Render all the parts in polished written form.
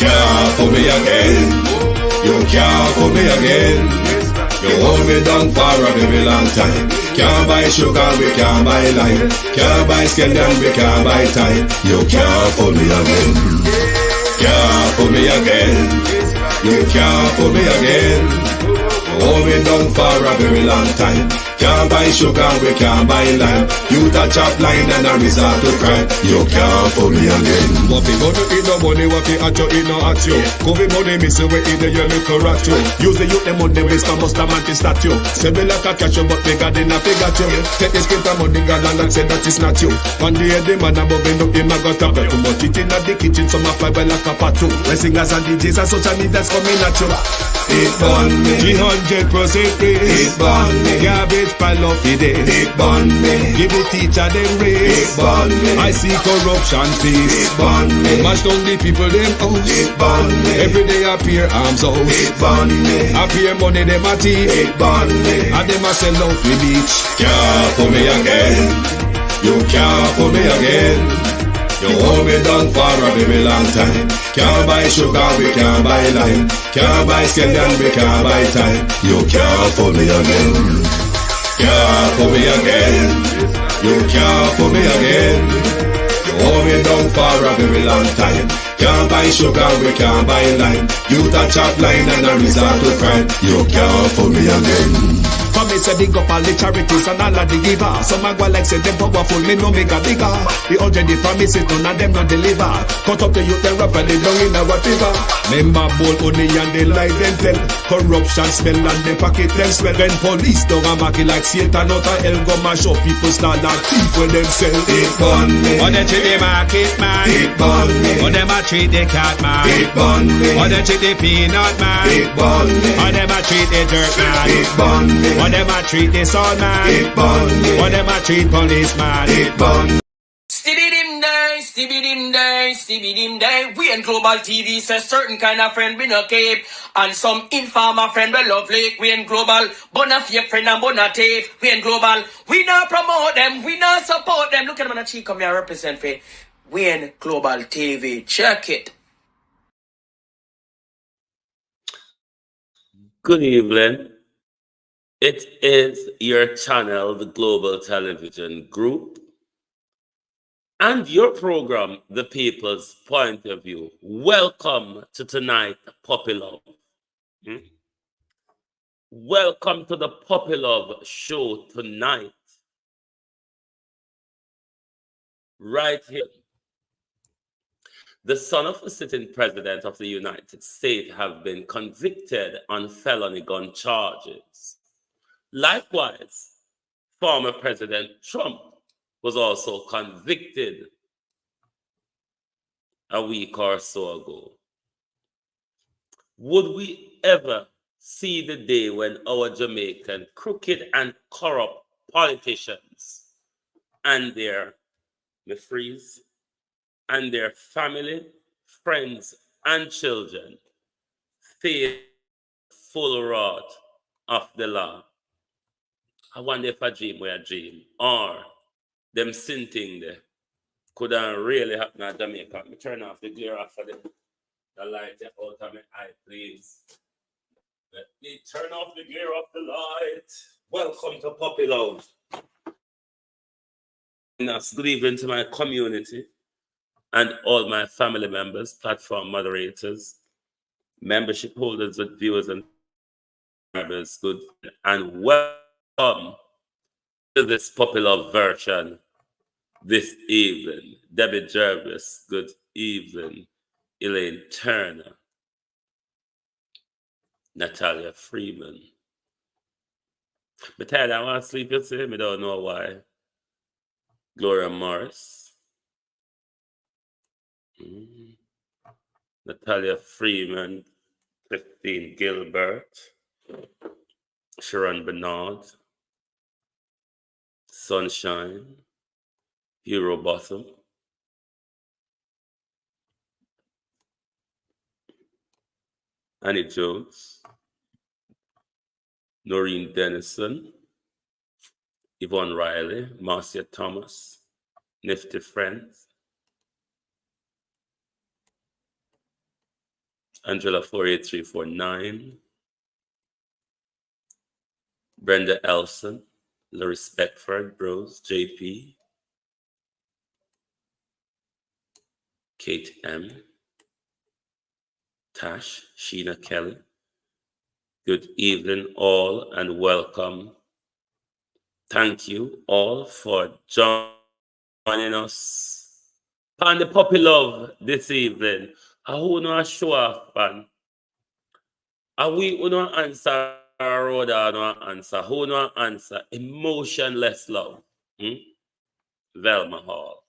Can't fool me again. You can't fool me again. You hold me down for a very long time. Can't buy sugar, we can't buy lime. Can't buy scandal, we can't buy time. You can't fool me again. Can't fool me again. You can't fool me again. Hold me down for a very long time. Can't buy sugar, we can't buy lime. You touch up line and I resort to crime. You can't fool me again. What we gonna eat no money, what we at you, eat no at you. Covid money, miss away in the year, look at you. Use the youth, the money, waste and must have statue. Say me like a catch you, but they got enough, they got you. Take this print of money, God, and say that it's not you. One day, the man above end up in my gut up. Too much eating at the kitchen, some of fly by like a patu. When singers and DJs and social media's coming at you. It burn me. 300% please. It burn me. Garbage pile up the day. It burn me. Give the teacher them raise. It burn me. I see corruption peace. It burn me. Mash down the people them house. It burn me. Every day appear arms out. It burn me. Appear money them a thief. It burn me. And them a sell out the beach. Can't fool me again. You can't fool me again. You hold me down for a very long time. Can't buy sugar, we can't buy lime. Can't buy scandal, we can't buy time. You can't fool me again. Can't fool me again. You can't fool me again. You hold me down for a very long time. Can't buy sugar, we can't buy lime. You touch up line and I resort to crime. You can't fool me again. For me say big up all the charities and all of the givers. Some a go like say them powerful, me no make a bigger. The already promises none of them not deliver. Cut up the youth, the rap and they down in our river. Member bowl only and they lie them tell. Corruption smell and they pocket them swell. When police don't a market like Satan out of hell, go mash up people start like thief when them sell. It burn me. Or they treat the market man. It burn me. Or them a treat the cat man. It burn me. Or they treat the peanut man. It burn me. Or them a treat the dirt man. It burn me. Or them a treat the sun man. It burn me. Or them a treat policeman. It burn me. Stibby-dim day, stibby-dim day, stibby-dim day. We in Global TV says certain kind of friend we no cape. And some informer friend we love like. We in Global, bona fake friend and bona tape. We in Global, we not promote them, we not support them. Look at them on the cheek, come here represent for. We in Global TV, check it. Good evening. It is your channel, the Global Television Group, and your program, The People's Point of View. Welcome to tonight, Puppy Love. Welcome to the Puppy Love show tonight. Right here. The son of the sitting president of the United States have been convicted on felony gun charges. Likewise, former President Trump was also convicted a week or so ago. Would we ever see the day when our Jamaican crooked and corrupt politicians and their freeze and their family, friends, and children face full wrath of the law? I wonder if a dream were a dream, or them sin thing there could really happen in Jamaica. Let me turn off the glare off of the light out of my eye, please. Let me turn off the glare of the light. Welcome to Puppy Love. Good evening to my community and all my family members, platform moderators, membership holders with viewers and members. Good and welcome to this Puppy Love version this evening. Debbie Jervis, good evening. Elaine Turner, Natalia Freeman. But I want to sleep, you see, I don't know why. Gloria Morris. Natalia Freeman, Christine Gilbert, Sharon Bernard, Sunshine, Hero Bottom, Annie Jones, Noreen Dennison, Yvonne Riley, Marcia Thomas, Nifty Friends, Angela 48349. Brenda Elson. Loris Beckford, Bros. JP. Kate M. Tash. Sheena Kelly. Good evening, all, and welcome. Thank you all for joining us on the Puppy Love this evening. I who know show off, man. Are we who know answer or no answer? Who no answer? Emotionless love. Velma Hall.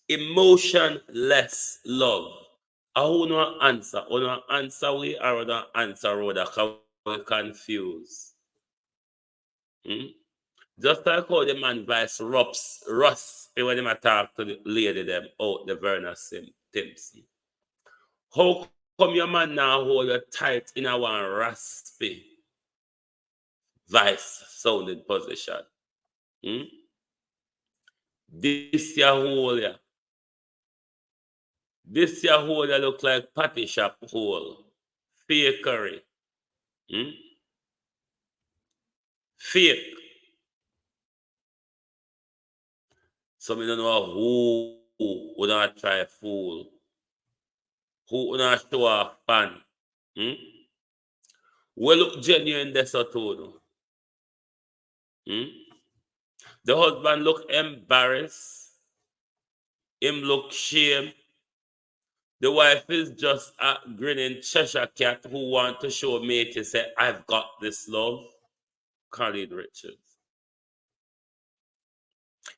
Emotionless love. I who no answer? Who no answer we or no answer Rhoda? Because we confused. Just like how the man vice Russ when him talk to the lady them out the Verna Timpson. How come your man now hold you tight in a one raspy vice sounding position? This your hole ya. This your hole ya look like patty shop hole. Fakery. Fake. So me don't know who would not try fool. Who would not show off pan. We look genuine this or two. The husband look embarrassed. Him look shame. The wife is just a grinning Cheshire cat who want to show mate to say, I've got this love. Colin Richards.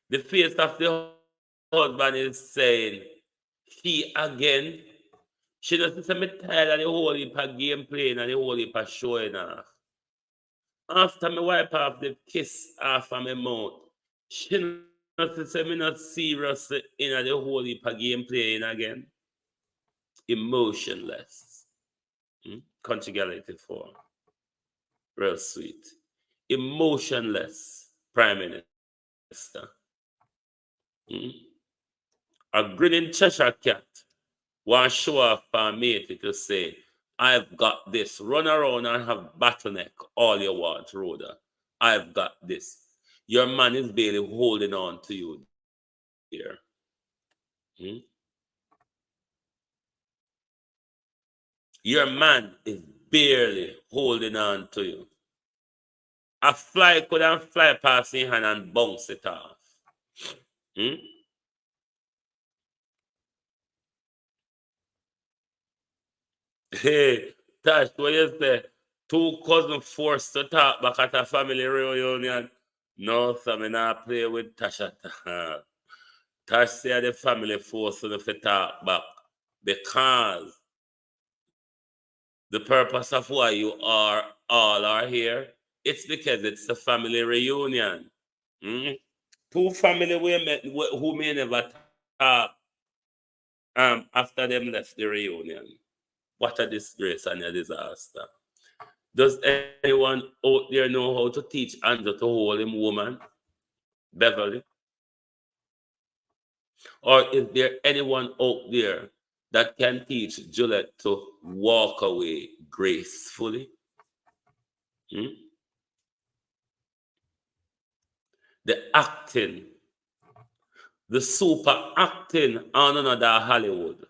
The face of the husband is saying, he again. She doesn't say me tired of the whole heap of game playing and the whole heap of showing off. After me wipe off the kiss off of my mouth, she doesn't say me not serious in the whole heap of game playing again. Emotionless. Conjugality form. Real sweet. Emotionless Prime Minister. A grinning Cheshire cat want to show off for mate to say, I've got this. Run around and have bottleneck all you want, Rhoda. I've got this. Your man is barely holding on to you here. Your man is barely holding on to you. A fly couldn't fly past your hand and bounce it off. Hey, Tash, what you say? Two cousins forced to talk back at a family reunion. No, sir, me not play with Tasha. Tash say the family forced to talk back because the purpose of why you all are here, it's because it's the family reunion. Two family women who may never talk after them left the reunion. What a disgrace and a disaster. Does anyone out there know how to teach Andrew to hold him woman? Beverly? Or is there anyone out there that can teach Juliet to walk away gracefully? The acting, the super acting on another Hollywood.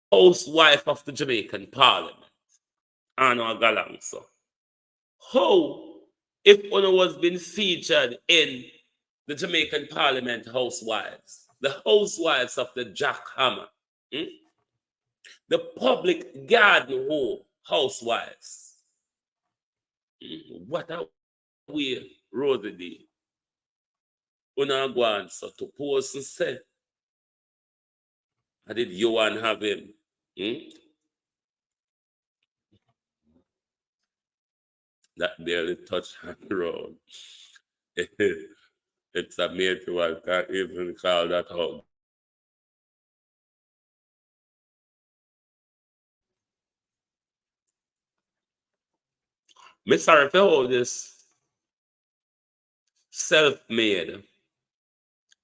Housewife of the Jamaican Parliament, Anna Galangso. How, if Ono was being featured in the Jamaican Parliament housewives, the housewives of the Jackhammer, the public garden home housewives, what a way Rosie did. Una go answer to post and say, I did you and have him. That barely touched hand road. It's amazing I can't even call that hug. Me sorry for all this self-made,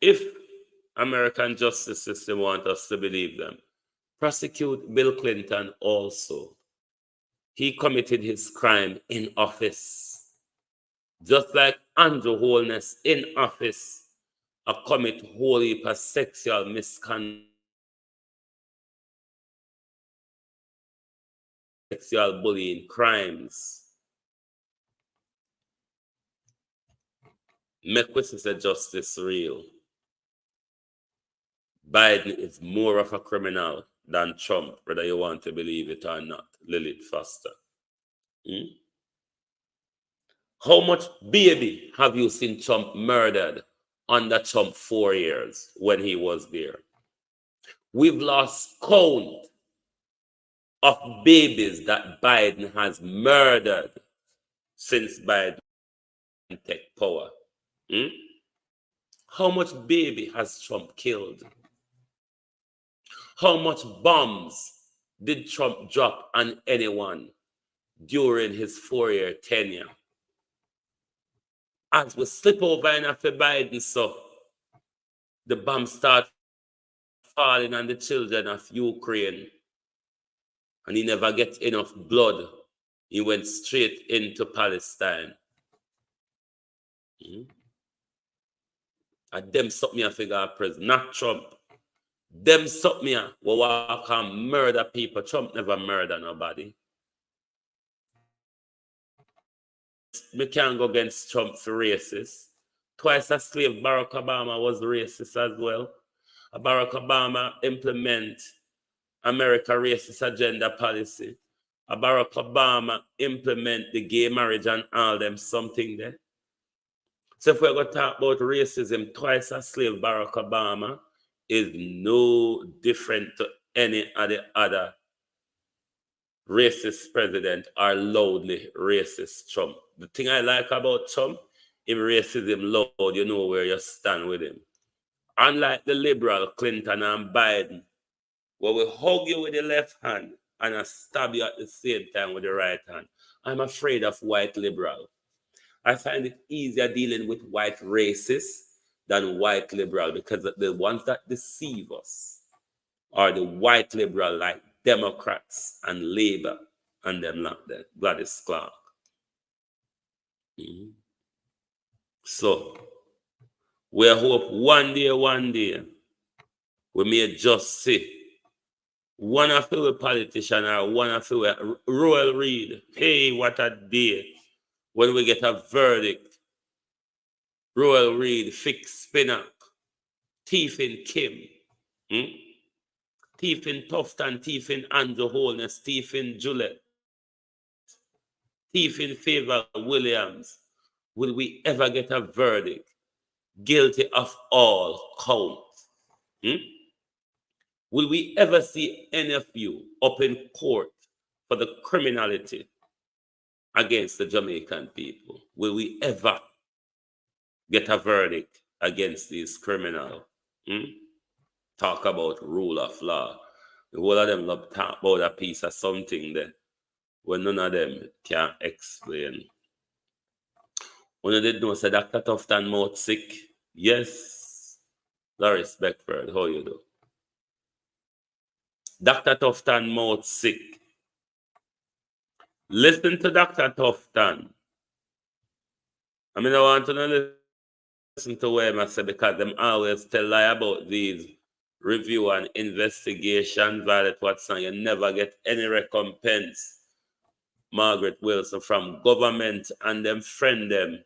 If American justice system want us to believe them, prosecute Bill Clinton also. He committed his crime in office. Just like Andrew Holness in office, commit whole heap of sexual misconduct, sexual bullying crimes. Make we see justice real. Biden is more of a criminal than Trump, whether you want to believe it or not. Lilith Foster. How much baby have you seen Trump murdered under Trump 4 years when he was there? We've lost count of babies that Biden has murdered since Biden take power. How much baby has Trump killed? How much bombs did Trump drop on anyone during his 4-year tenure? As we slip over in after Biden, so the bombs start falling on the children of Ukraine, and he never gets enough blood. He went straight into Palestine. And them suck me a figure president, not Trump. Them suck me a walk and murder people. Trump never murder nobody. We can't go against Trump for racist. Twice a slave, Barack Obama was racist as well. Barack Obama implement America racist agenda policy. Barack Obama implement the gay marriage and all them something there. So if we're going to talk about racism, twice a slave Barack Obama is no different to any of the other racist president or loudly racist Trump. The thing I like about Trump, if racism loud, you know where you stand with him. Unlike the liberal Clinton and Biden, where we hug you with the left hand and I stab you at the same time with the right hand. I'm afraid of white liberal. I find it easier dealing with white racists than white liberal, because the ones that deceive us are the white liberal like Democrats and Labour and them like that. Gladys Clark. So, we hope one day, we may just see one of the politician or one of the Royal Reid. Hey, what a day when we get a verdict. Royal Reid fix Pinnock, thief in Kim, thief in Tufton, thief in Andrew Holness, thief in Juliet, thief in Favor Williams. Will we ever get a verdict guilty of all counts? Will we ever see any of you up in court for the criminality against the Jamaican people? Will we ever get a verdict against these criminals? Talk about rule of law. The whole of them love talk about a piece of something there when none of them can explain. When you did know, say Dr. Tufton mouth sick. Yes. Loris Beckford, how you do? Dr. Tufton mouth sick. Listen to Dr. Tufton. I mean, I want to listen to what I say, because them always tell lie about these review and investigation. Violet Watson, you never get any recompense. Margaret Wilson from government and them friend them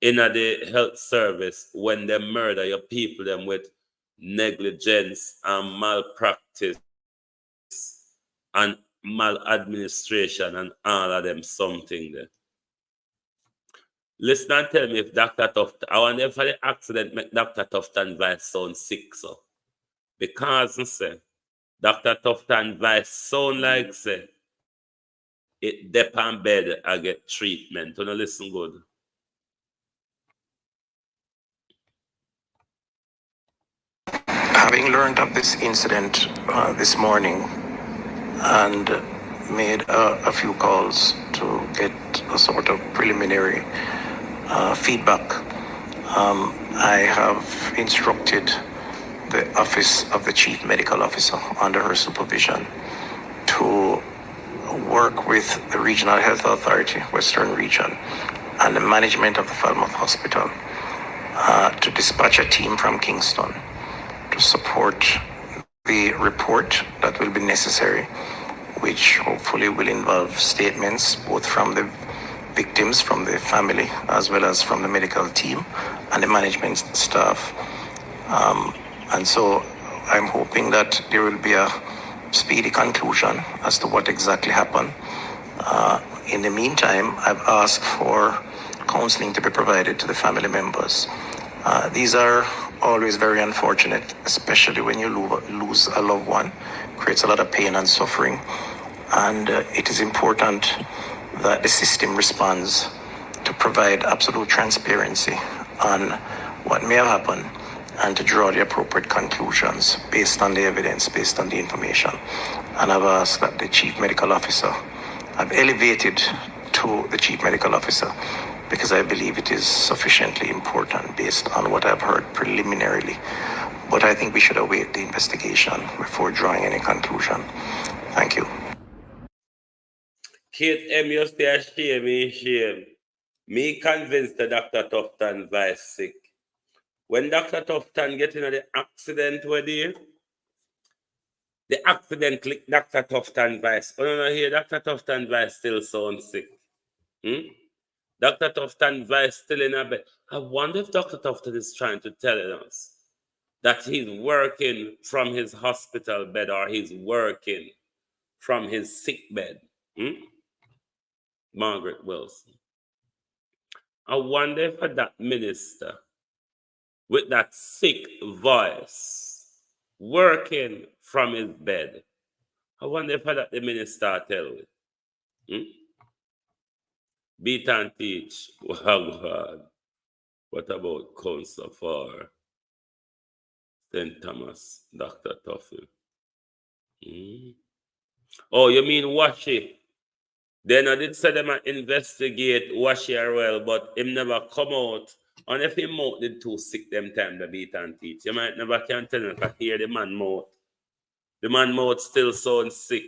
in the health service when they murder your people them with negligence and malpractice and maladministration and all of them something there. Listen and tell me if Dr. Tufton, I wonder if the accident make Dr. Tufton voice sound sick, so. Because, say, Dr. Tufton voice sound like, say, it dep on bed I get treatment. Don't listen good. Having learned of this incident this morning and made a few calls to get a sort of preliminary feedback I have instructed the Office of the Chief Medical Officer under her supervision to work with the Regional Health Authority, Western Region, and the management of the Falmouth Hospital to dispatch a team from Kingston to support the report that will be necessary, which hopefully will involve statements both from the victims, from the family, as well as from the medical team and the management staff. And so I'm hoping that there will be a speedy conclusion as to what exactly happened. In the meantime, I've asked for counseling to be provided to the family members. These are always very unfortunate, especially when you lose a loved one. Creates a lot of pain and suffering. And it is important that the system responds to provide absolute transparency on what may have happened and to draw the appropriate conclusions based on the evidence, based on the information. And I've asked that the Chief Medical Officer, I've elevated to the Chief Medical Officer because I believe it is sufficiently important based on what I've heard preliminarily. But I think we should await the investigation before drawing any conclusion. Thank you. Kate M. you stay shame. Me convinced the Dr. Tufton vice sick. When Dr. Tufton get into the accident with you, the accident click Dr. Tufton vice. Oh no, here Dr. Tufton vice still sound sick. Dr. Tufton vice still in a bed. I wonder if Dr. Tufton is trying to tell us that he's working from his hospital bed or he's working from his sick bed. Margaret Wilson. I wonder if that minister with that sick voice working from his bed, I wonder if that the minister tell it. Beat and teach. Wow, God. What about Council for St. Thomas, Dr. Tuffy? Oh, you mean Washi? Then I did say them investigate Washi as well, but him never come out. And if him mouth did too sick them time the beat and teach, you might never can tell him because hear the man mouth. The man mouth still sound sick.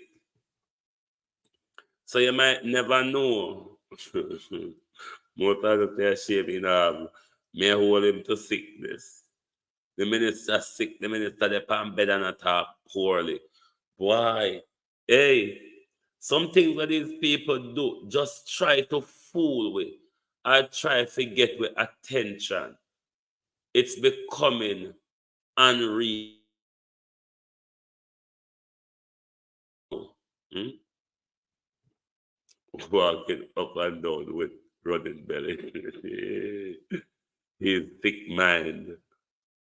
So you might never know. More of the shaving may hold him to sickness. The minister sick, the minister they pan bed and attack poorly. Why? Hey, some things that these people do, just try to fool with. I try to get with attention. It's becoming unreal. Walking up and down with running belly. His thick mind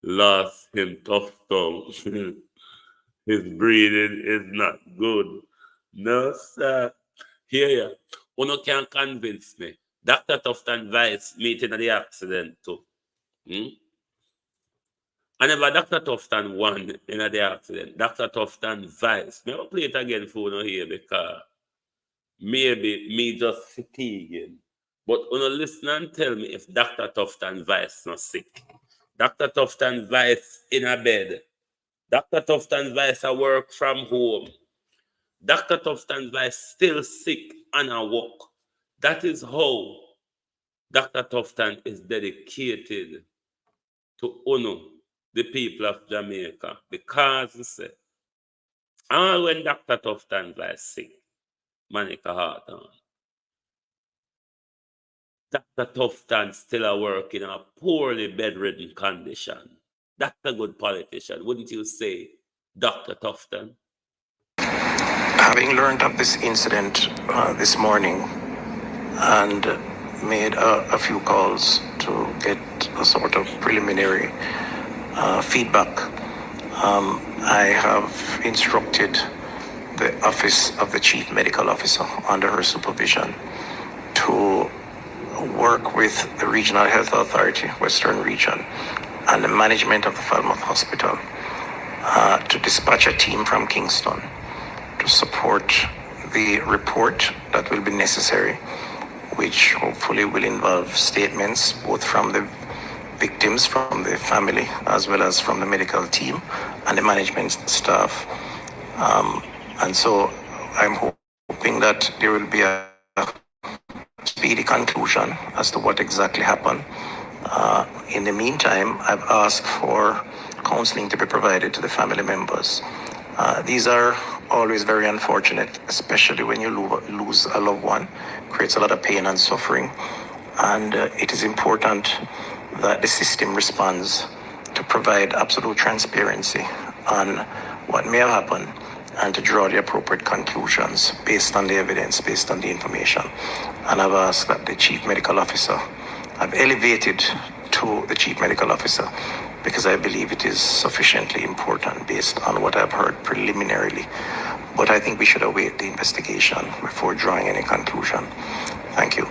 lost him tough tongue. His breathing is not good. No, sir. Here, you can't convince me. Dr. Tufton Vice meeting at the accident too. I never Dr. Tufton won in the accident. Dr. Tufton Vice. May I play it again for you here because maybe me just fatiguing. But listen and tell me if Dr. Tufton Vice not sick. Dr. Tufton Vice in a bed. Dr. Tufton Vice a work from home. Dr. Tufton Vice still sick and a walk. That is how Dr. Tufton is dedicated to honor the people of Jamaica. Because he said, and when Dr. Tufton Vice sick, Monica heart on. Dr. Tufton still a work in a poorly bedridden condition. That's a good politician, wouldn't you say, Dr. Tufton? Having learned of this incident this morning and made a few calls to get a sort of preliminary feedback, I have instructed the Office of the Chief Medical Officer under her supervision to work with the Regional Health Authority, Western Region, and the management of the Falmouth Hospital to dispatch a team from Kingston to support the report that will be necessary, which hopefully will involve statements both from the victims from the family as well as from the medical team and the management staff. And so I'm hoping that there will be a speedy conclusion as to what exactly happened. In the meantime, I've asked for counseling to be provided to the family members. These are always very unfortunate, especially when you lose a loved one. It creates a lot of pain and suffering. And it is important that the system responds to provide absolute transparency on what may have happened and to draw the appropriate conclusions based on the evidence, based on the information. And I've asked that the chief medical officer, I've elevated to the chief medical officer because I believe it is sufficiently important based on what I've heard preliminarily. But I think we should await the investigation before drawing any conclusion. Thank you.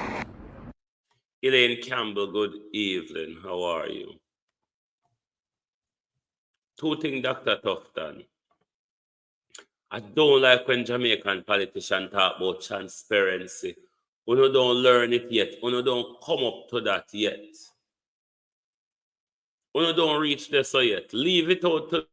Elaine Campbell, good evening. How are you? Two things, Dr. Tufton. I don't like when Jamaican politicians talk about transparency. Uno don't learn it yet. Uno don't come up to that yet. Uno don't reach this yet. Leave it out to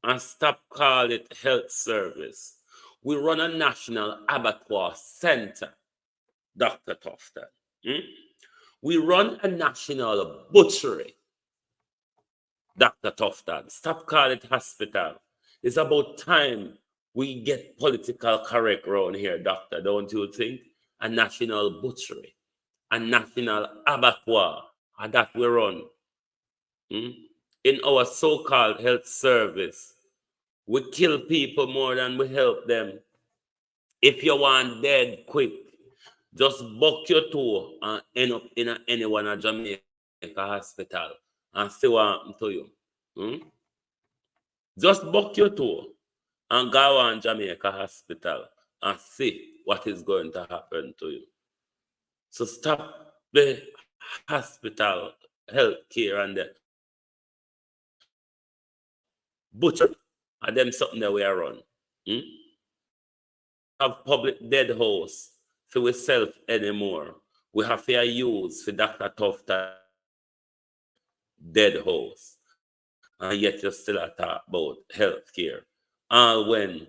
and stop calling it health service. We run a national abattoir center, Dr. Tufton. We run a national butchery, Dr. Tufton. Stop calling it hospital. It's about time we get political correct around here, doctor, don't you think? A national butchery, a national abattoir, and that we run. In our so-called health service, we kill people more than we help them. If you want dead quick, just buck your toe and end up in any one of Jamaica hospital and see what happened to you. Just buck your toe and go on Jamaica hospital and see what is going to happen to you. So stop the hospital health care and the butcher and them something that we are run. Have public dead house for ourself anymore. We have to use for Dr. Tufton dead house. And yet you still talk about health care. All when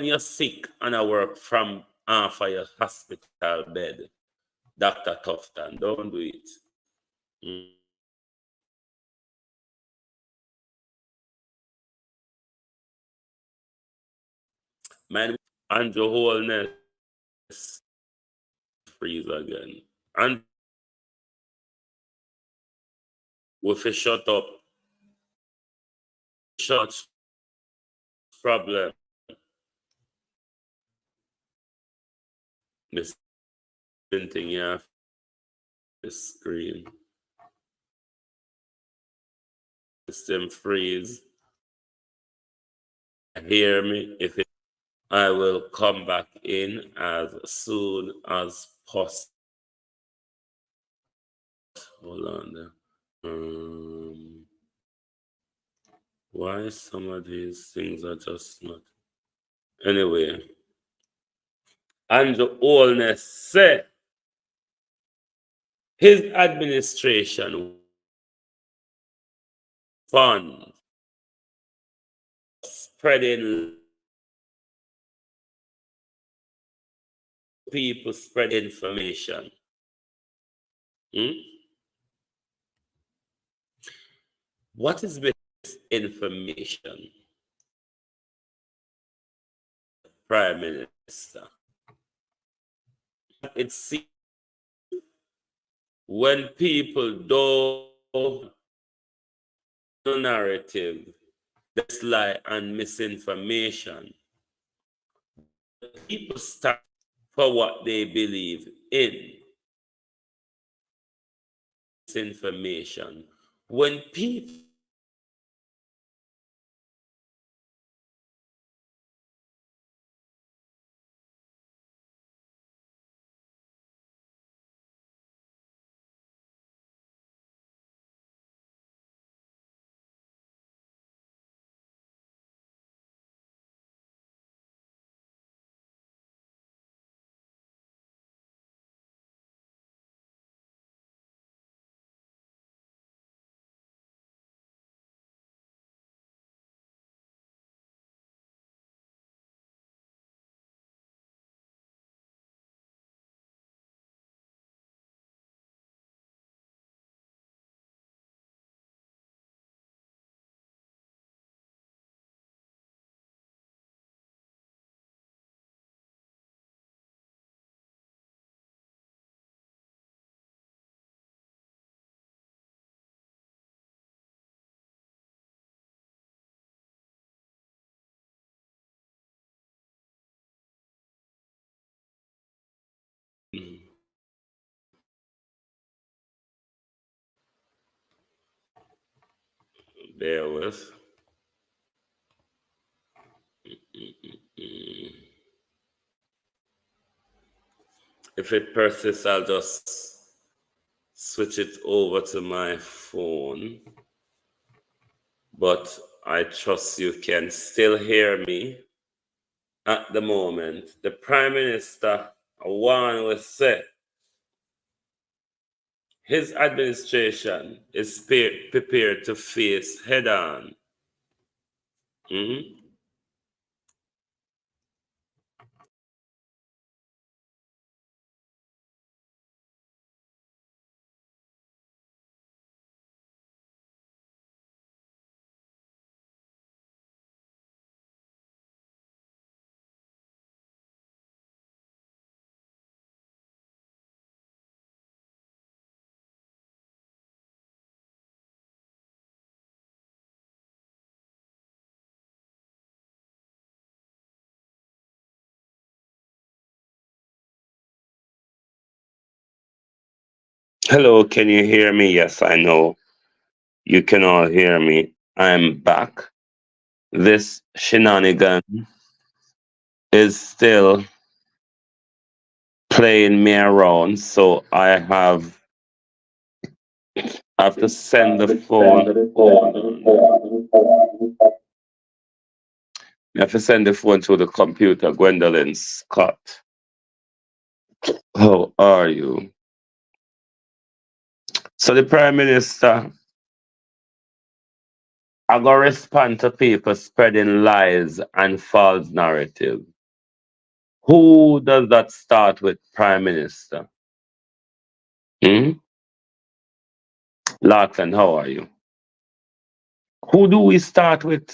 you're sick and I work from for your hospital bed, Dr. Tufton, don't do it. Man, Andrew Holness freeze again. And if you shut up, shut problem. This thing you have the screen. System freeze. Hear me? If it, I will come back in as soon as possible. Hold on there. Why some of these things are just not? Anyway, Andrew Holness said his administration fund spreading people spread information. What is this information? Prime Minister. It's when people don't know narrative, that's lie and misinformation. People stand for what they believe in. Information. When people Bear with. If it persists, I'll just switch it over to my phone. But I trust you can still hear me at the moment. The Prime Minister, one will say, his administration is prepared to face head-on. Hello, can you hear me? Yes, I know you can all hear me. I'm back. This shenanigan is still playing me around, so I have to send the phone. I have to send the phone to the computer. Gwendolyn Scott, how are you? So the Prime Minister, I gonna respond to people spreading lies and false narrative. Who does that start with, Prime Minister? Larkin, how are you? Who do we start with?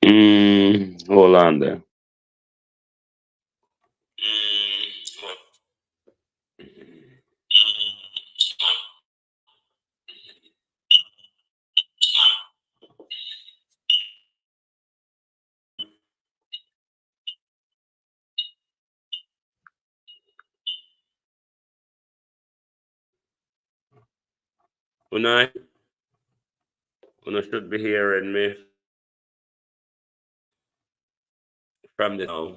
Hold on there. Una should be hearing me from the now.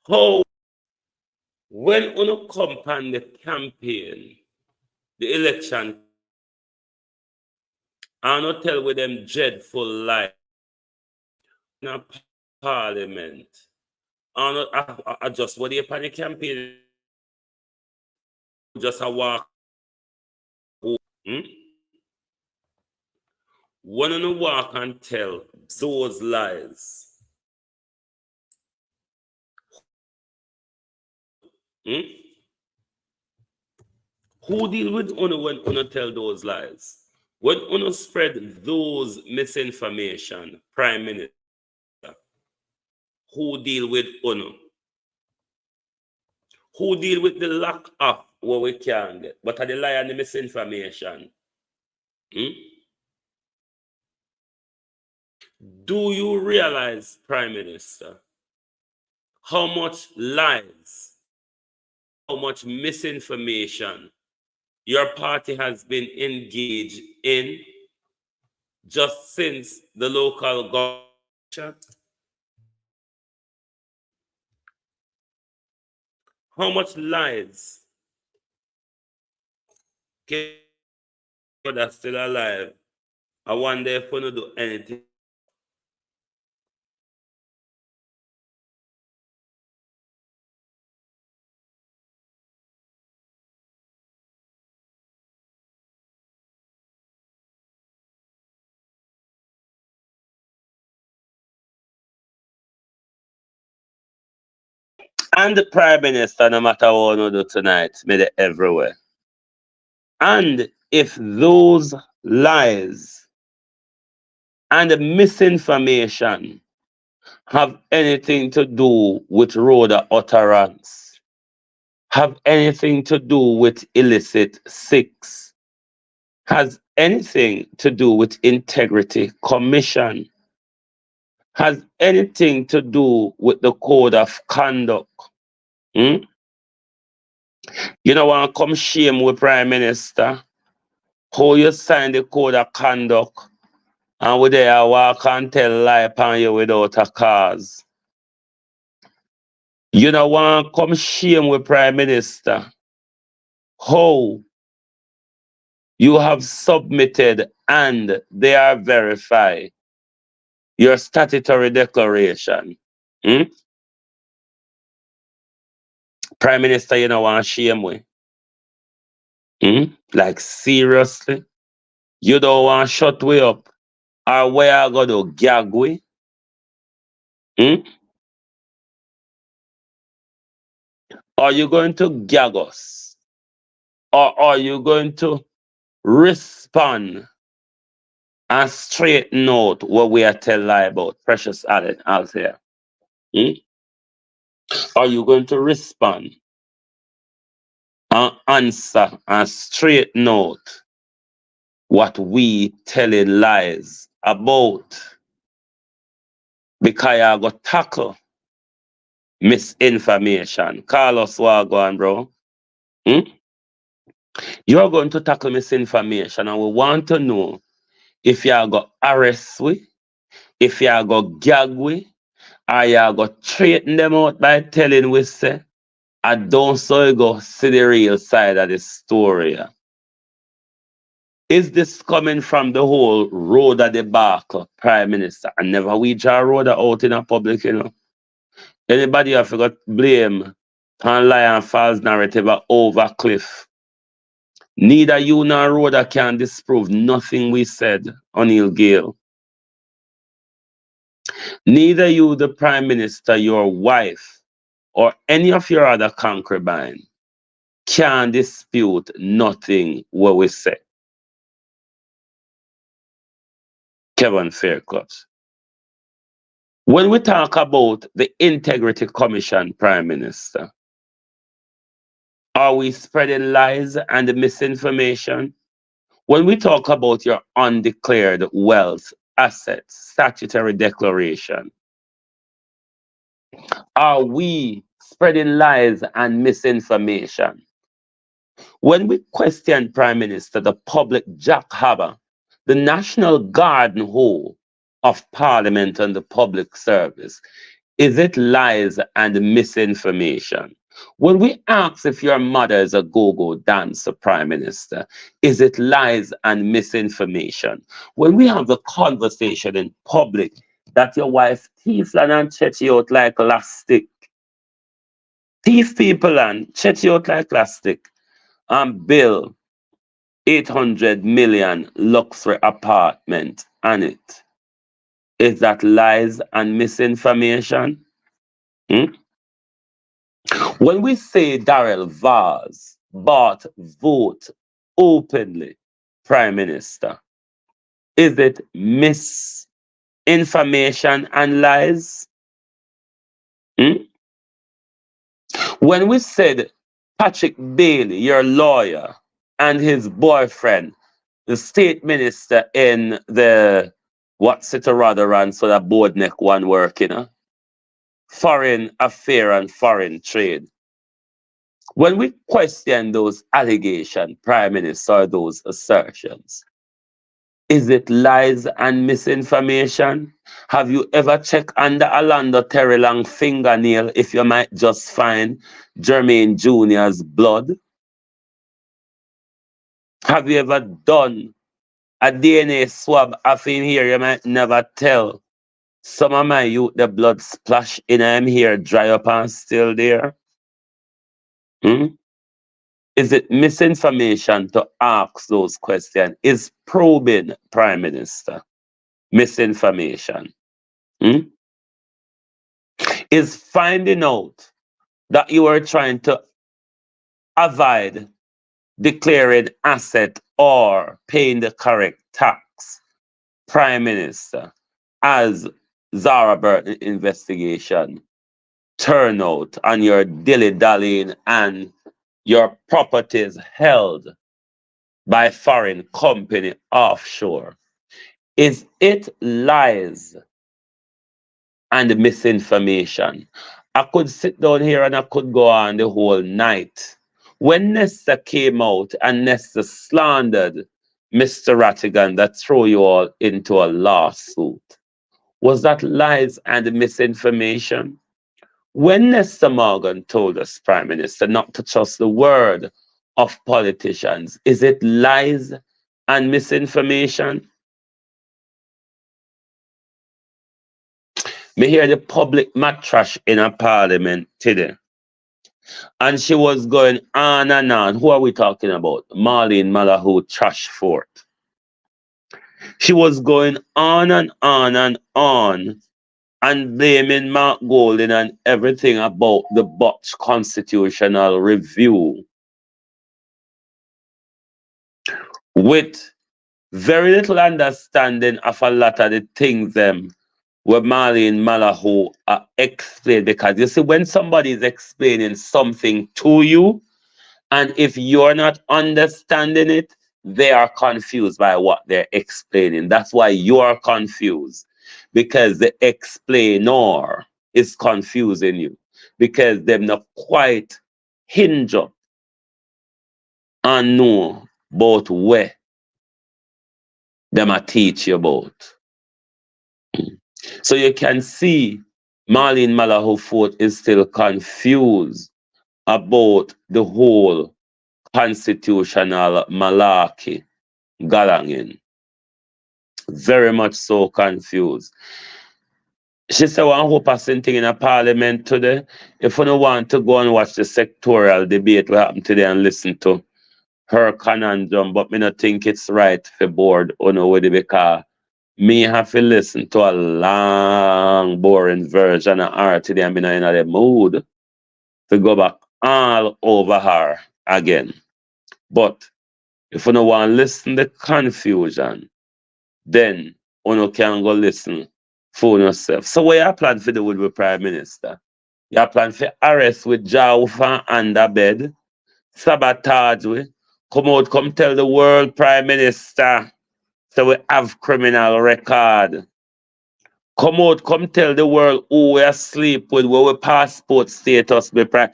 How, when una come on the campaign, the election, I not tell with them dreadful lies in a parliament. I just what they upon the campaign, just a walk. When you walk and tell those lies, who deal with Uno when Uno tell those lies? When Uno spread those misinformation, Prime Minister, who deal with Uno? Who deal with the lack of what we can get? What are the lie and the misinformation? Do you realize, Prime Minister, how much lies, how much misinformation your party has been engaged in just since the local government? How much lies that's still alive? I wonder if we don't do anything. And the Prime Minister, no matter what we do tonight, made it everywhere. And if those lies and the misinformation have anything to do with road utterance, have anything to do with illicit sex, has anything to do with integrity commission, has anything to do with the code of conduct, You know, want come shame with Prime Minister? How you sign the code of conduct and we there walk and tell lie upon you without a cause? You know, want come shame with Prime Minister? How you have submitted and they are verified your statutory declaration. Hmm? Prime Minister, you know, want shame with? Hmm? Like seriously? You don't want shut we up? Or where I go to gag we? Hmm? Are you going to gag us? Or are you going to respond and straighten out what we are tell lie about? Precious Althea. Hmm? Are you going to respond and answer and straighten out what we telling lies about? Because I got tackle misinformation. Carlos Wagwan, bro. Hmm? You're going to tackle misinformation, and we want to know if you are going to arrest we, if you are going to gag we, or you are going to straighten them out by telling we say, I don't so you go see the real side of the story. Yeah. Is this coming from the whole road of the debacle, Prime Minister? And never we draw road out in a public, you know. Anybody have got blame and lie and false narrative over cliff. Neither you nor Rhoda can disprove nothing we said, O'Neill Gale. Neither you, the Prime Minister, your wife, or any of your other concubine can dispute nothing what we say. Kevin Fairclough. When we talk about the Integrity Commission, Prime Minister, are we spreading lies and misinformation? When we talk about your undeclared wealth, assets, statutory declaration, are we spreading lies and misinformation? When we question Prime Minister, the public jackhammer, the National Garden Hole of Parliament and the public service, is it lies and misinformation? When we ask if your mother is a go-go dancer, Prime Minister, is it lies and misinformation? When we have the conversation in public that your wife thieves and check you out like elastic, thief people and check you out like plastic, and bill 800 million luxury apartment on it, is that lies and misinformation? Hmm? When we say Darrell Vaz bought vote openly, Prime Minister, is it misinformation and lies? Hmm? When we said Patrick Bailey, your lawyer, and his boyfriend, the state minister in the what's it or rather run so that board neck one working, foreign affair and foreign trade. When we question those allegations, Prime Minister, those assertions, is it lies and misinformation? Have you ever checked under Orlando Terry Long fingernail if you might just find Jermaine Jr.'s blood? Have you ever done a DNA swab of him here? You might never tell. Some of my youth, the blood splash in him here, dry up and still there. Hmm? Is it misinformation to ask those questions? Is probing, Prime Minister, misinformation? Hmm? Is finding out that you are trying to avoid declaring asset or paying the correct tax, Prime Minister, as Zara Burton investigation turn out and your dilly-dallying and your properties held by foreign company offshore? Is it lies and misinformation? I could sit down here and I could go on the whole night When Nesta came out and Nesta slandered Mr. Rattigan that threw you all into a lawsuit, was that lies and misinformation? When Nesta Morgan told us, Prime Minister, not to trust the word of politicians, is it lies and misinformation? Me hear the public matrash in a parliament today. And she was going on and on. Who are we talking about? Marlene Malahou Trash Fort. She was going on and on and on and blaming Mark Golding and everything about the botched constitutional review, with very little understanding of a lot of the things where Marlene Malahou explained. Because you see, when somebody is explaining something to you, and if you're not understanding it, they are confused by what they're explaining. That's why you're confused, because the explainer is confusing you, because they're not quite hinge up and know about where them a teach you about. So you can see Marlene Malahou Fort is still confused about the whole constitutional malarkey galangin. Very much so confused. She said one whole person thing in a parliament today. If you don't want to go and watch the sectorial debate what happened today and listen to her conundrum, but me not think it's right for board with it, because me have to listen to a long, boring version of her today, and me not in the mood to go back all over her again. But if you don't want to listen to the confusion, then you can go listen for yourself. So what you plan for do with the Prime Minister? You plan for arrest with jaw from under bed, sabotage we, come out, come tell the world Prime Minister, so we have criminal record. Come out, come tell the world who we asleep with, where we passport status be prime.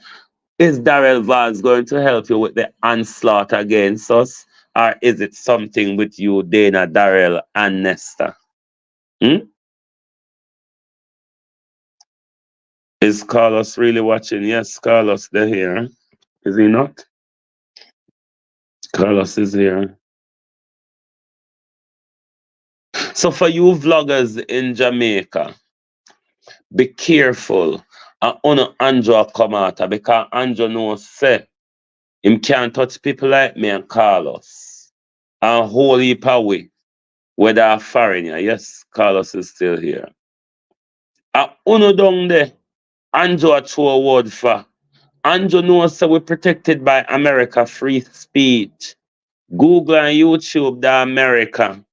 Is Darrell Vance going to help you with the onslaught against us? Or is it something with you, Dana, Darrell, and Nesta? Is Carlos really watching? Yes, Carlos, they're here. Is he not? Carlos is here. So for you vloggers in Jamaica, be careful. And Andrew come out, because Andrew knows say him can't touch people like me and Carlos. And whole heap away, whether a foreigner. Yes, Carlos is still here. Uno down there, Andrew a throw a word for. Andrew knows that we're protected by America free speech. Google and YouTube the America.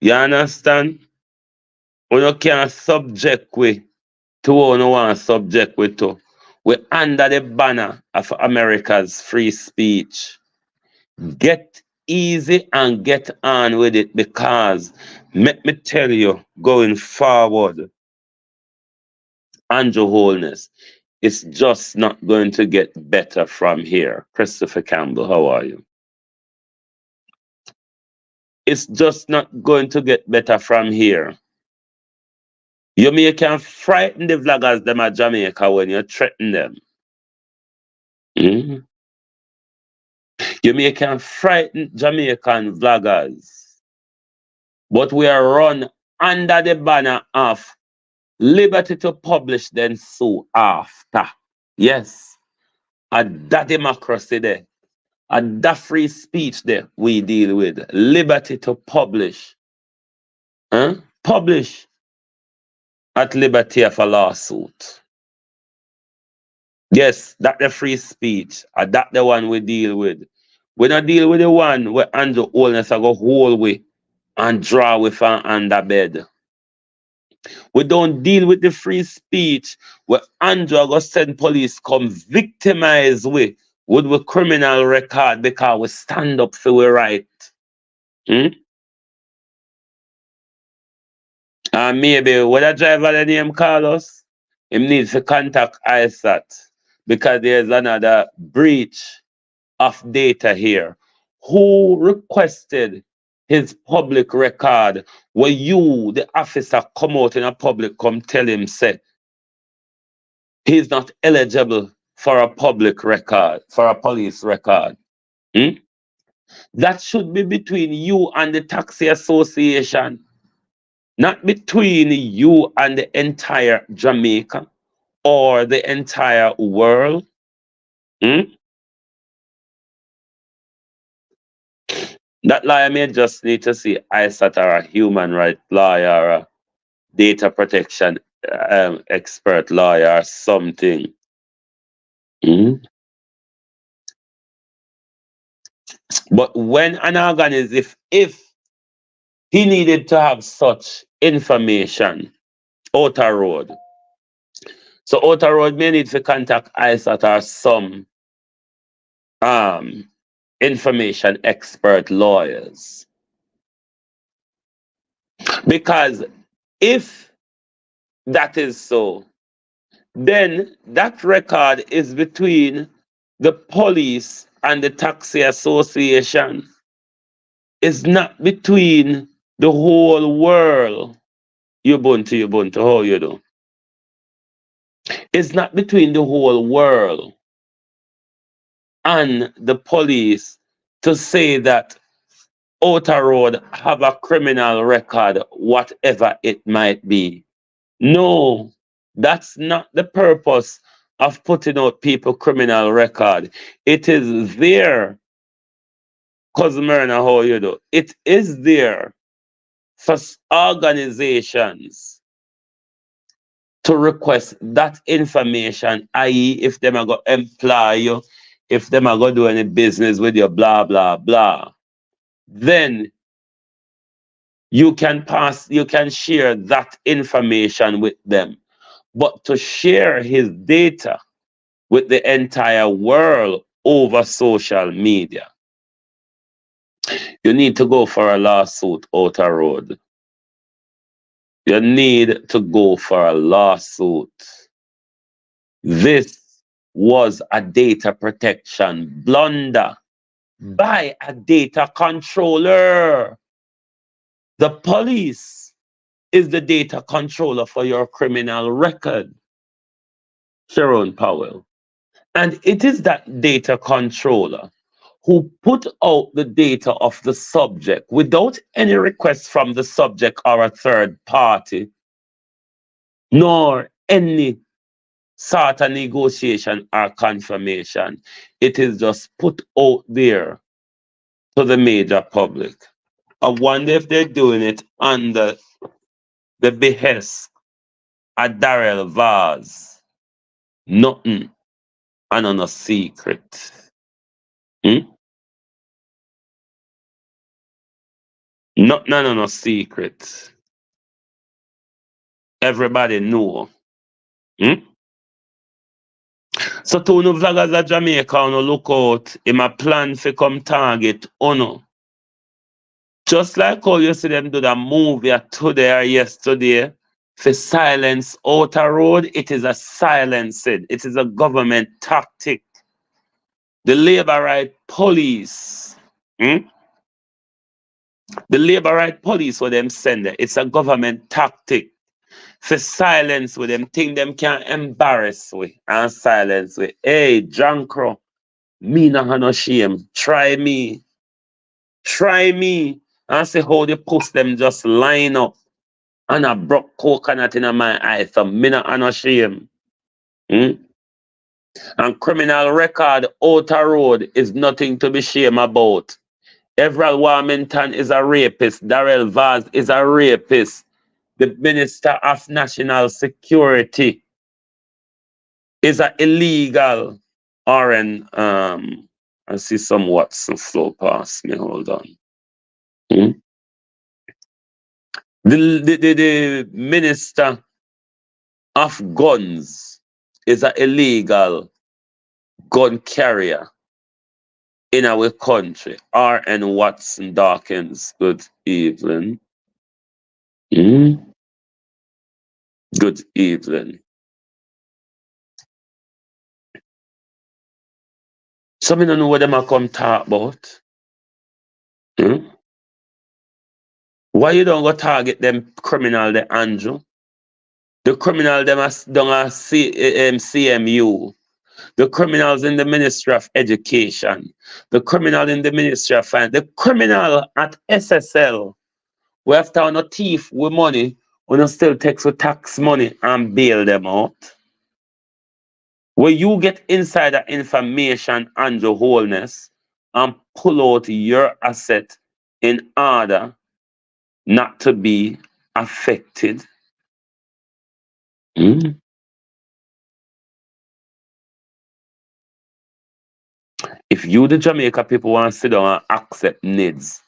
You understand? You can't subject we to what you want to subject we to. We're under the banner of America's free speech. Get easy and get on with it, because let me tell you, going forward, Andrew Holness, it's just not going to get better from here. Christopher Campbell, how are you? It's just not going to get better from here. You can frighten the vloggers them at Jamaica when you threaten them. You can frighten Jamaican vloggers. But we are run under the banner of liberty to publish, then sue after. Yes. At that democracy there. At that free speech there we deal with. Liberty to publish. Publish at liberty of a lawsuit. Yes, that the free speech. And that the one we deal with. We don't deal with the one where Andrew Holness go whole way and draw with an under bed. We don't deal with the free speech where Andrew go send police come victimize we with the criminal record because we stand up for we right. And maybe what a driver the name Carlos, him needs to contact ISAT, because there's another breach of data here. Who requested his public record where you, the officer, come out in a public, come tell him, say, he's not eligible for a public record, for a police record? Hmm? That should be between you and the taxi association, not between you and the entire Jamaica or the entire world. Hmm? That lawyer may just need to see ISAT or a human rights lawyer or a data protection expert lawyer or something. Hmm? But when an organism, if he needed to have such information, Outer Road, so Outer Road may need to contact ISAT or some information expert lawyers. Because if that is so, then that record is between the police and the taxi association. It's not between the whole world. Ubuntu, how you do? It's not between the whole world and the police to say that Outer Road have a criminal record, whatever it might be. No, that's not the purpose of putting out people criminal record. It is there, Cousin Myrna, how you do? It is there for organizations to request that information, i.e., if them are going to employ you, if them are going to do any business with you, blah, blah, blah, then you can share that information with them. But to share his data with the entire world over social media, you need to go for a lawsuit, Outer Road. You need to go for a lawsuit. This was a data protection blunder by a data controller. The police is the data controller for your criminal record, Sharon Powell. And it is that data controller who put out the data of the subject without any request from the subject or a third party, nor any sort of negotiation or confirmation. It is just put out there to the major public. I wonder if they're doing it under the behest of Darrell Vaz. Nothing and on a secret. Nothing and on a secret. Everybody know. So to no vloggers of Jamaica, no look out. Him a plan for come target uno. Just like how you see them do that movie today or yesterday for silence Outer Road, it is a silencing. It is a government tactic. The labor right police, the labor right police what them send there, it's a government tactic for silence with them, think them can embarrass we and silence we. Hey, Jankro, me not have no shame. Try me. And see how they post them just line up. And I broke coconut in my eye, so me not have no shame. And criminal record, Outer Road is nothing to be shame about. Everett Warmington is a rapist. Darrell Vaz is a rapist. The Minister of National Security is an illegal. RN, I see some Watson flow past me. Hold on. The Minister of Guns is an illegal gun carrier in our country. RN Watson Dawkins, good evening. Good evening. Some don't know what them a come talk about. Hmm? Why you don't go target them criminal, the Andrew? The criminal them as don't CMU. The criminals in the Ministry of Education. The criminal in the Ministry of Finance. The criminal at SSL. We have to no thief with money. We don't still take for tax money and bail them out. Where you get insider information and your wholeness and pull out your asset in order not to be affected. Mm. If you, the Jamaica people, want to sit down and accept needs,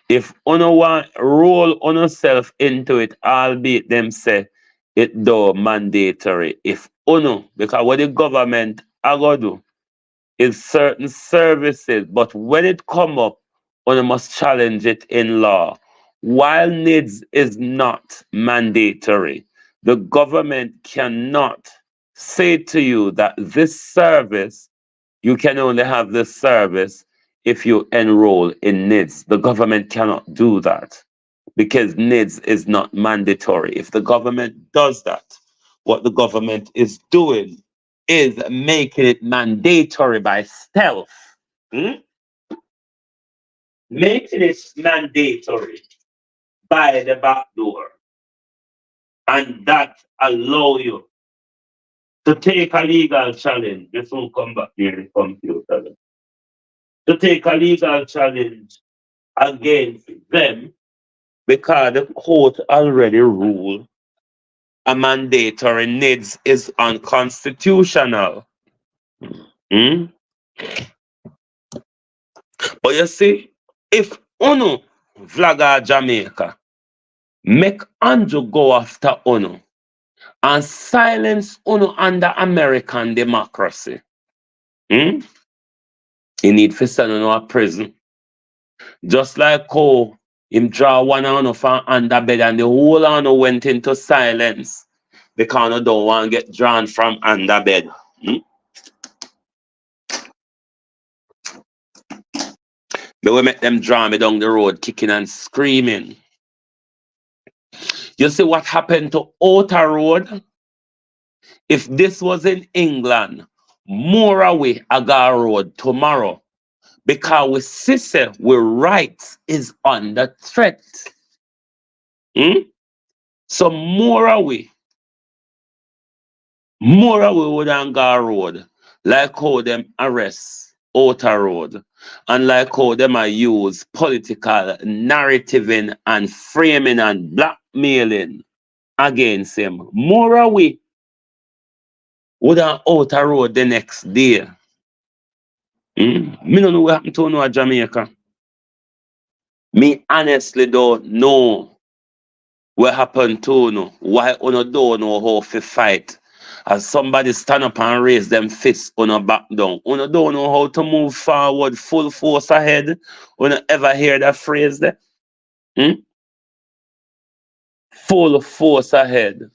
if uno want roll on yourself into it, albeit them say it though mandatory. If uno, because what the government are gonna do is certain services, but when it come up, uno must challenge it in law. While needs is not mandatory, the government cannot say to you that this service, you can only have this service if you enroll in NIDS. The government cannot do that because NIDS is not mandatory. If the government does that, what the government is doing is making it mandatory by stealth. Hmm? Making it mandatory by the back door. And that allow you to take a legal challenge. This will come back here in the computer. To take a legal challenge against them because the court already ruled a mandatory needs is unconstitutional. Hmm? But you see, if Uno vlogger Jamaica make Andrew go after Uno and silence Uno under American democracy, he need to send Uno a prison. Just like how him draw one on from under bed and the whole on went into silence because I don't want to get drawn from under bed. They will make them draw me down the road kicking and screaming. You see what happened to Outer Road? If this was in England, more away Agar Road tomorrow. Because we see we rights is under threat. So more away would Agar Road, like how them arrest Outer Road, and like how them are use political narrativing and framing and blackmailing against him. More away would an Outer Road the next day. Me don't know what happened to no Jamaica. Me honestly don't know what happened to no. Why uno don't know how to fight. As somebody stand up and raise them fists uno back down. Uno don't know how to move forward full force ahead. Uno ever hear that phrase there? Full force ahead.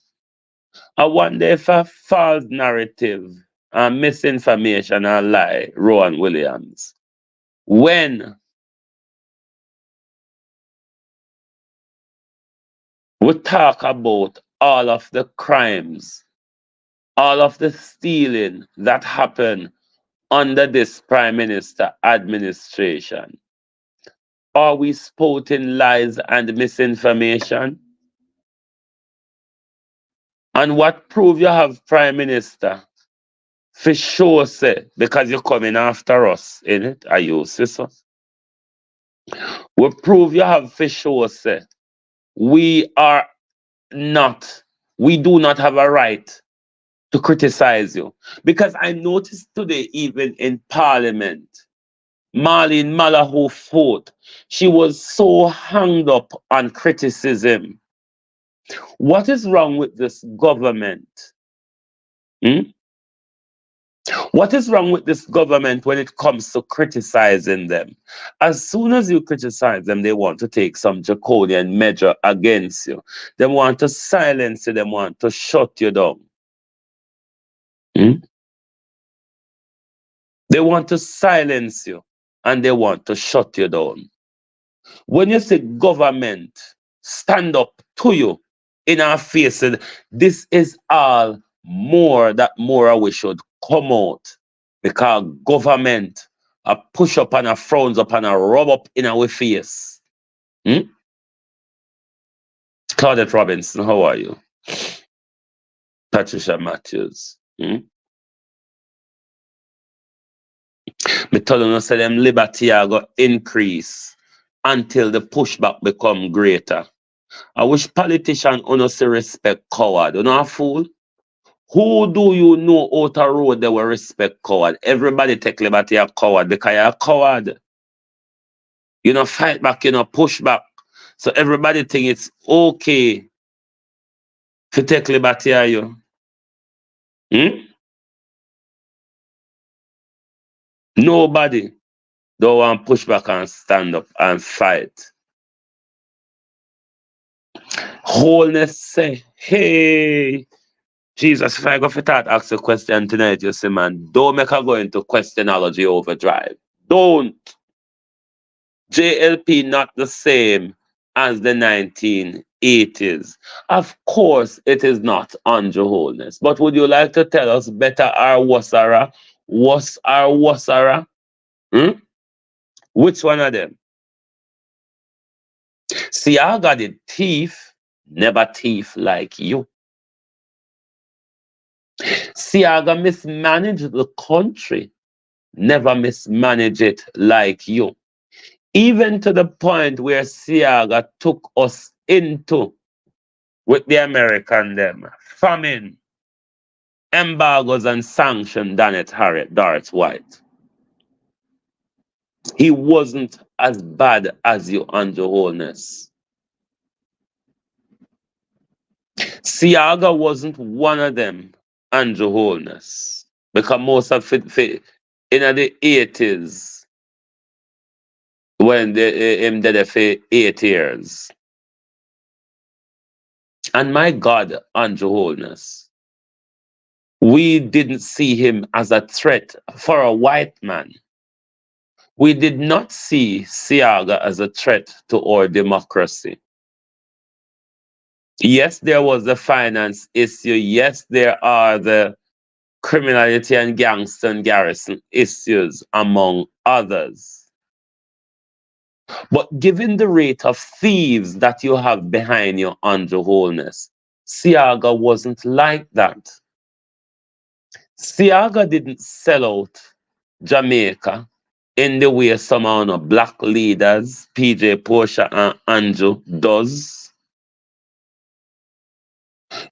I wonder if a false narrative and misinformation and lie, Rowan Williams. When we talk about all of the crimes, all of the stealing that happened under this Prime Minister administration, are we spouting lies and misinformation? And what proof you have, Prime Minister? For sure, say, because you're coming after us, innit? Are you, sister? We prove you have for sure, say, we do not have a right to criticize you. Because I noticed today, even in Parliament, Marlene Malahou fought. She was so hung up on criticism. What is wrong with this government? What is wrong with this government when it comes to criticizing them? As soon as you criticize them, they want to take some draconian measure against you. They want to silence you. They want to shut you down. They want to silence you and they want to shut you down. When you say government stand up to you in our faces, this is all more that more we should come out, because government a push up and a frowns up and a rub up in our face. Claudette Robinson, how are you? Patricia Matthews. Me tell you, say them liberty are go increase until the pushback become greater. I wish politicians honestly respect coward. You know a fool? Who do you know out a road they will respect coward? Everybody take liberty a coward because you're a coward. You know, fight back, you know, push back. So everybody think it's okay to take liberty of you. Nobody don't want push back and stand up and fight. Wholeness say, hey, Jesus, if I go for that, ask a question tonight, you say, man, don't make her go into questionology overdrive. Don't. JLP not the same as the 1980s. Of course, it is not under wholeness. But would you like to tell us better or worse-ara? Worse or worse-ara? Which one of them? Siaga did thief, never thief like you. Siaga mismanaged the country, never mismanage it like you. Even to the point where Siaga took us into, with the American them, famine, embargoes and sanctions done it Darth White. He wasn't as bad as you under wholeness. Siaga wasn't one of them under wholeness. Because most of it in the 80s, when him did it for 8 years. And my God, under wholeness, we didn't see him as a threat for a white man. We did not see Siaga as a threat to our democracy. Yes, there was the finance issue. Yes, there are the criminality and gangster and garrison issues, among others. But given the rate of thieves that you have behind you under wholeness, Siaga wasn't like that. Siaga didn't sell out Jamaica in the way some of the black leaders, PJ Portia and Andrew, does.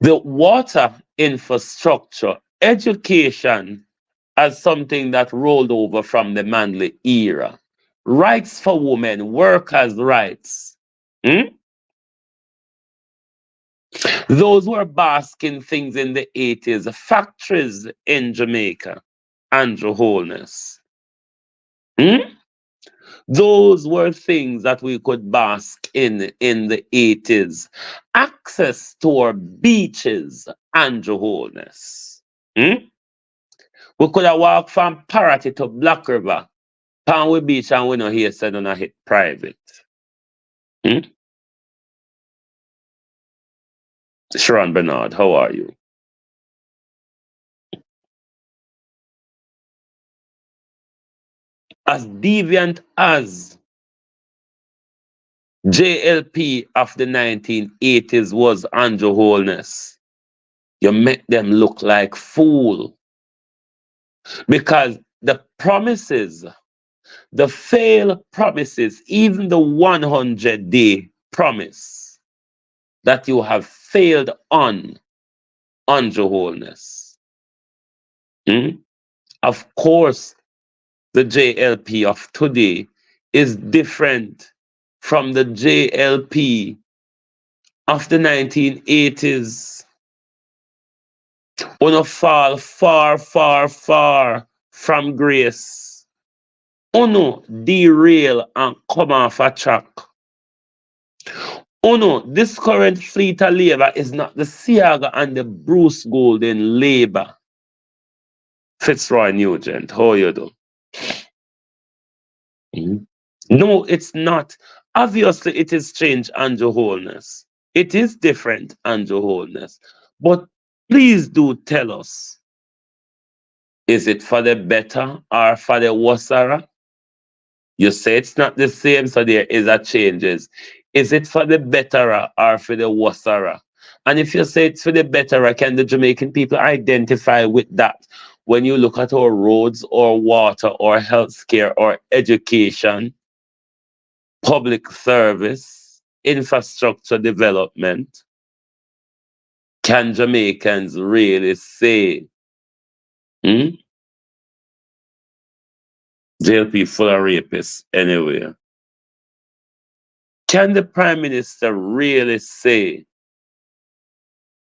The water infrastructure, education as something that rolled over from the Manley era. Rights for women, workers' rights. Those were basking things in the 80s, factories in Jamaica, Andrew wholeness. Those were things that we could bask in the 80s. Access to our beaches, Andrew wholeness. We could have walked from Paraty to Black River, Panwe Beach, and we know here said on a hit private. Sharon Bernard, how are you? As deviant as JLP of the 1980s was Andrew wholeness, you make them look like fool. Because the promises, the failed promises, even the 100-day promise that you have failed on Andrew wholeness. Of course, the JLP of today is different from the JLP of the 1980s. Uno fall far, far, far from grace. Uno derail and come off a track. Uno, this current fleet of labor is not the Siaga and the Bruce Golden labor. Fitzroy Nugent, how you do? Mhm. No, it's not. Obviously, it is change and your wholeness. It is different and your wholeness. But please do tell us, is it for the better or for the worse? You say it's not the same, so there is a changes. Is it for the better or for the worse? And if you say it's for the better, can the Jamaican people identify with that? When you look at our roads or water or healthcare or education, public service, infrastructure development, can Jamaicans really say, hmm, JLP full of rapists anywhere? Can the Prime Minister really say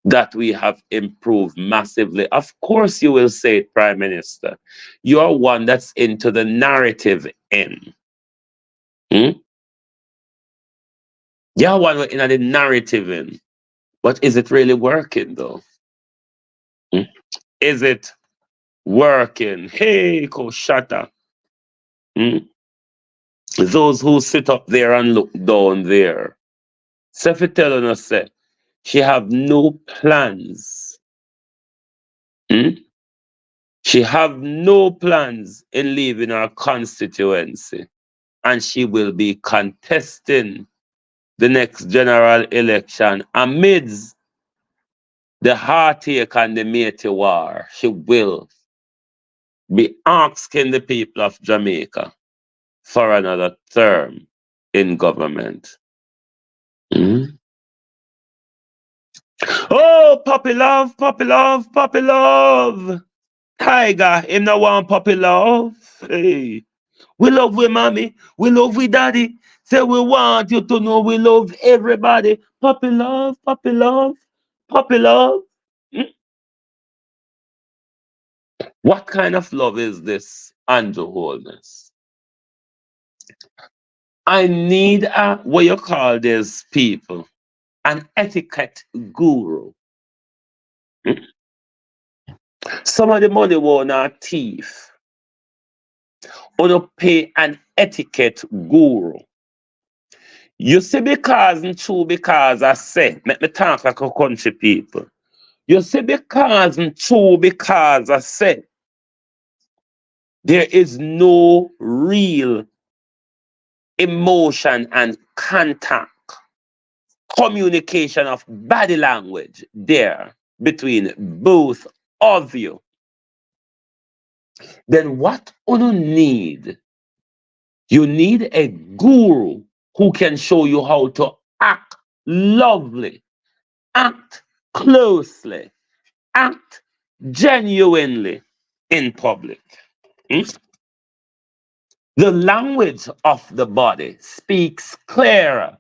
that we have improved massively? Of course you will say it, Prime Minister. You're one that's into the narrative end. You're one in the narrative end. But is it really working though? Hmm? Is it working? Hey, Koshata. Hmm? Those who sit up there and look down there. Sefi telling us that she have no plans. Hmm? She have no plans in leaving her constituency, and she will be contesting the next general election amidst the heartache and the matey war. She will be asking the people of Jamaica for another term in government. Hmm? Oh, puppy love, puppy love, puppy love. Tiger, him no want puppy love. Hey. We love we mommy, we love we daddy. Say we want you to know we love everybody. Puppy love, puppy love, puppy love. Hmm? What kind of love is this, Andrew Wholeness? I need a, what you call these people, an etiquette guru. Hmm? Some of the money were not thief. Or to pay an etiquette guru. You see, because and true, because I say, let me talk like a country people. You see, because and true, because I say, there is no real emotion and contact, communication of body language there between both of you. Then what do you need? You need a guru who can show you how to act lovely, act closely, act genuinely in public. Hmm? The language of the body speaks clearer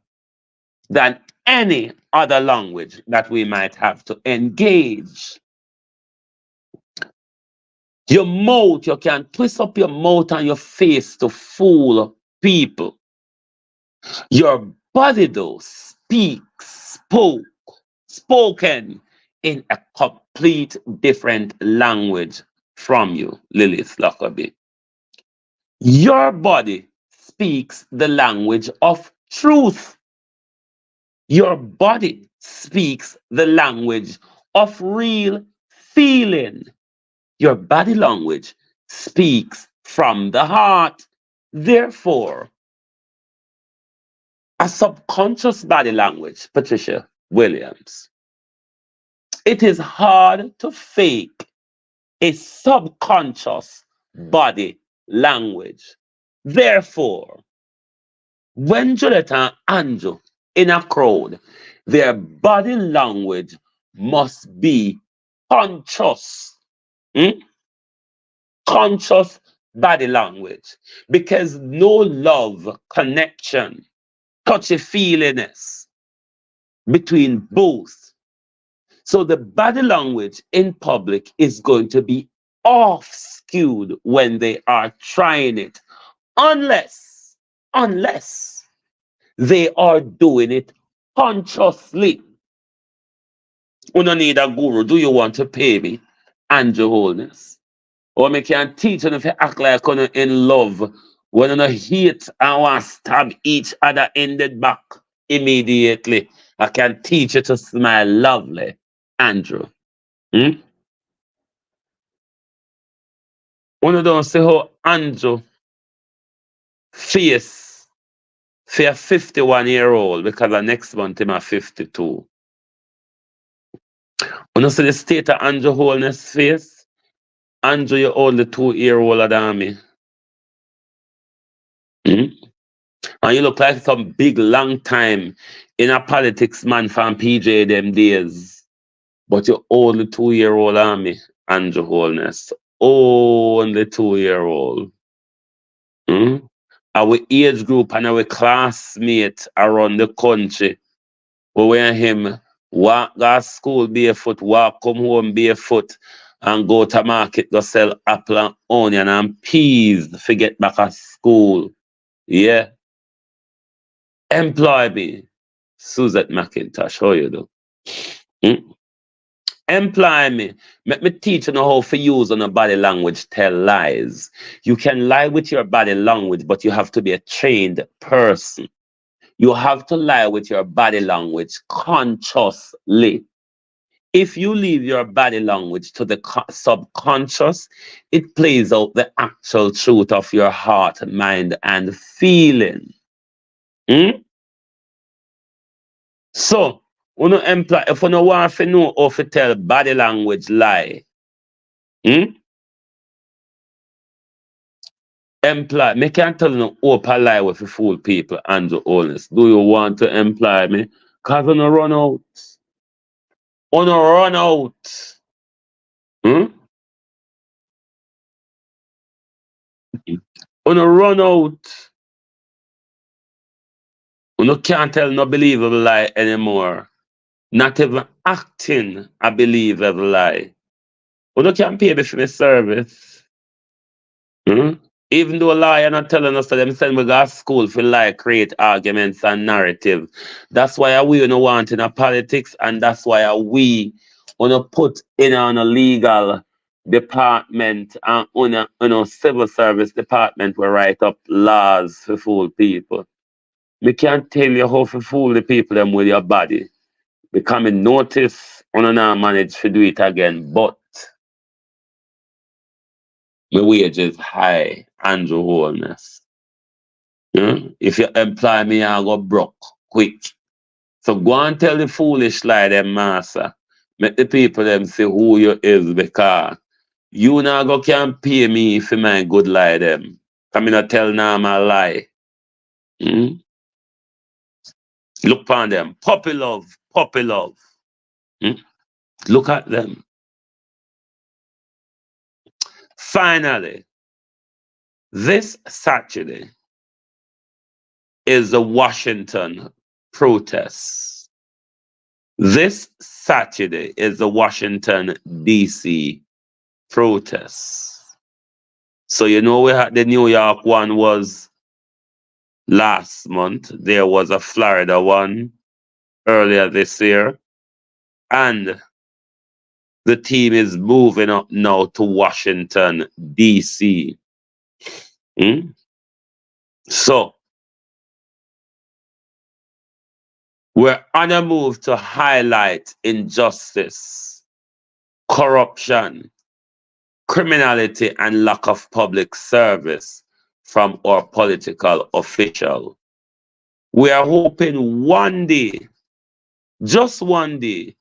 than any other language that we might have to engage. Your mouth, you can twist up your mouth and your face to fool people. Your body, though, spoken in a complete different language from you, Lilith Lockerbie. Your body speaks the language of truth. Your body speaks the language of real feeling. Your body language speaks from the heart. Therefore, a subconscious body language, Patricia Williams. It is hard to fake a subconscious body language. Therefore, when Juliet and Andrew in a crowd, their body language must be conscious. Hmm? Conscious body language. Because no love, connection, touchy feeliness between both. So the body language in public is going to be off skewed when they are trying it. Unless they are doing it consciously. We don't need a guru. Do you want to pay me? And your wholeness. Or me can teach you if you act like you're in love When you hate and want to stab each other in the back immediately, I can teach you to smile lovely, Andrew. Hmm? When you don't see how Andrew face for a 51-year-old because the next month him a 52. When you see the state of Andrew Holness face, Andrew, you're only 2 years older than me. Hmm? And you look like some big long time in a politics man from PJ them days. But you're only 2 years old than me, Andrew Holness. Only 2 years old. Hmm? Our age group and our classmates around the country, we and him walk to school barefoot, walk come home barefoot, and go to market to sell apple and onion and peas to get back at school. Yeah. Employ me. Suzette McIntosh, how you do? Hmm? Employ me. Let me teach you how to use on a body language tell lies. You can lie with your body language, but you have to be a trained person. You have to lie with your body language consciously. If you leave your body language to the subconscious, it plays out the actual truth of your heart, mind, and feeling. Hmm? So, if you don't want to know how to tell body language lie, me can't tell you no open lie with you fool people, Andrew Holness. Do you want to employ me? Because I'm run out. I'm run out. Hmm? I'm run out. You can't tell no believable lie anymore. Not even acting a believable lie. You can't pay me for my service. Hmm? Even though a liar not telling us that them send we go to school for lie, create arguments and narrative. That's why we don't want in a politics, and that's why we want to put in on a legal department and on a civil service department we write up laws for fool people. We can't tell you how to fool the people them with your body. Becoming notice on not manage to do it again, but my wage is high, Andrew Holness. If you employ me, I go broke quick. So go and tell the foolish lie them, master. Make the people them see who you is because you now go can pay me for my good lie them. Come in tell now my lie. Hmm? Look upon them. Puppy love, puppy love. Hmm? Look at them. Finally, this Saturday is the Washington protest. This Saturday is the Washington, D.C. protest. So you know we had the New York one was last month. There was a Florida one earlier this year. And the team is moving up now to Washington, D.C. So we're on a move to highlight injustice, corruption, criminality, and lack of public service from our political official. We are hoping one day, just one day,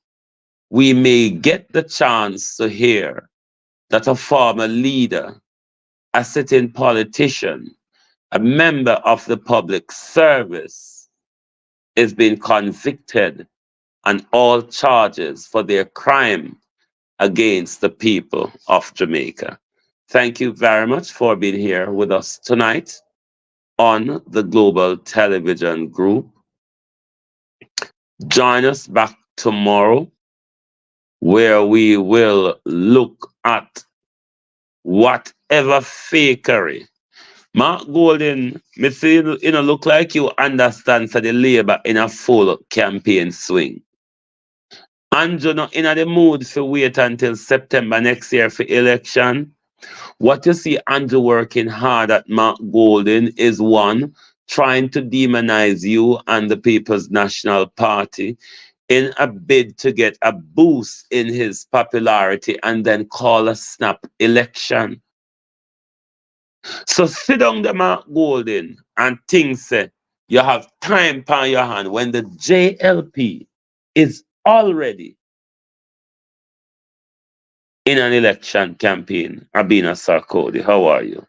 we may get the chance to hear that a former leader, a sitting politician, a member of the public service is being convicted on all charges for their crime against the people of Jamaica. Thank you very much for being here with us tonight on the Global Television Group. Join us back tomorrow where we will look at whatever fakery. Mark Golden, me see you know, look like you understand for the Labour in a full campaign swing. And you not in the mood to wait until September next year for election. What you see Andrew working hard at Mark Golden is one, trying to demonize you and the People's National Party in a bid to get a boost in his popularity and then call a snap election. So sit down the Mark Golden and think say you have time upon your hand when the JLP is already in an election campaign. Abina Sarkodie, how are you?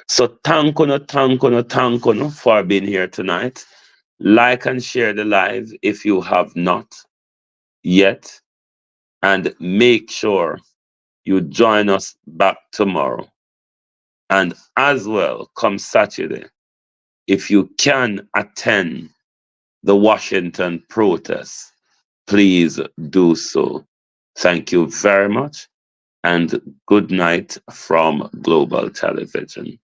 So thank you for being here tonight. Like and share the live if you have not yet. And make sure you join us back tomorrow. And as well, come Saturday, if you can attend the Washington protest, please do so. Thank you very much. And good night from Global Television.